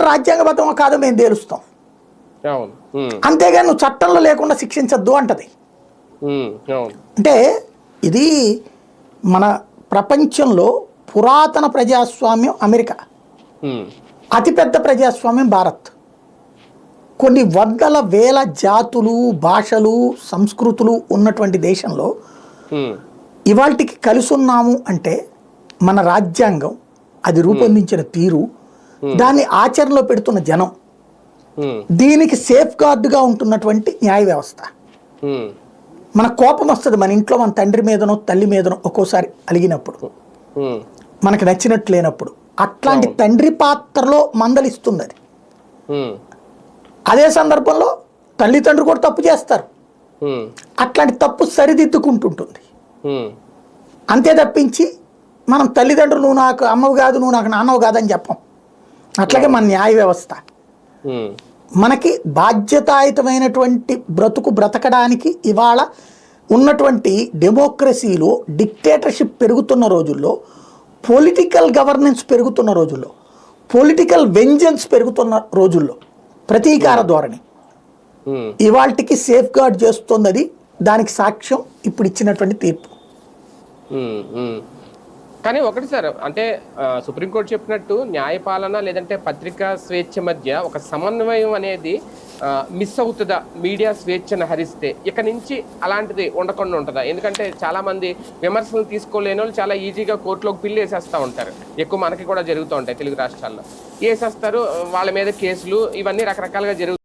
రాజ్యాంగబద్ధమో కాదో మేము తేలుస్తాం, అంతేగాని నువ్వు చట్టంలో లేకుండా శిక్షించద్దు అంటది. అంటే ఇది మన ప్రపంచంలో పురాతన ప్రజాస్వామ్యం అమెరికా, అతిపెద్ద ప్రజాస్వామ్యం భారత్. కొన్ని వందల వేల జాతులు, భాషలు, సంస్కృతులు ఉన్నటువంటి దేశంలో ఇవాళకి కలిసి ఉన్నాము అంటే మన రాజ్యాంగం, అది రూపొందించిన తీరు, దాన్ని ఆచరణలో పెడుతున్న జనం, దీనికి సేఫ్ గార్డుగా ఉంటున్నటువంటి న్యాయ వ్యవస్థ. మన కోపం వస్తుంది మన ఇంట్లో మన తండ్రి మీదనో తల్లి మీదనో ఒక్కోసారి అలిగినప్పుడు, మనకు నచ్చినట్టు లేనప్పుడు. అట్లాంటి తండ్రి పాత్రలో మందలిస్తుంది అది. అదే సందర్భంలో తల్లిదండ్రులు కూడా తప్పు చేస్తారు, అట్లాంటి తప్పు సరిదిద్దుకుంటుంటుంది. అంతే తప్పించి మనం తల్లిదండ్రులు నువ్వు నాకు అమ్మవు కాదు, నువ్వు నాకు నాన్నవు కాదని చెప్పం. అట్లాగే మన న్యాయ వ్యవస్థ మనకి బాధ్యతాయుతమైనటువంటి బ్రతుకు బ్రతకడానికి ఇవాళ ఉన్నటువంటి డెమోక్రసీలో డిక్టేటర్షిప్ పెరుగుతున్న రోజుల్లో, పొలిటికల్ గవర్నెన్స్ పెరుగుతున్న రోజుల్లో, పొలిటికల్ వెంజెన్స్ పెరుగుతున్న రోజుల్లో ప్రతీకార ధోరణి ఇవాళకి సేఫ్ గార్డ్ చేస్తుంది. అది దానికి సాక్ష్యం ఇప్పుడు ఇచ్చినటువంటి తీర్పు. కానీ ఒకటి సార్, అంటే సుప్రీంకోర్టు చెప్పినట్టు న్యాయపాలన లేదంటే పత్రికా స్వేచ్ఛ మధ్య ఒక సమన్వయం అనేది మిస్ అవుతుందా మీడియా స్వేచ్ఛను హరిస్తే? ఇక నుంచి అలాంటిది ఉండకుండా ఉంటుందా? ఎందుకంటే చాలామంది విమర్శలు తీసుకోలేని వాళ్ళు చాలా ఈజీగా కోర్టులోకి పిల్లి వేసేస్తూ ఉంటారు. ఎక్కువ మనకి కూడా జరుగుతూ ఉంటాయి తెలుగు రాష్ట్రాల్లో, వేసేస్తారు, వాళ్ళ మీద కేసులు ఇవన్నీ రకరకాలుగా జరుగుతాయి.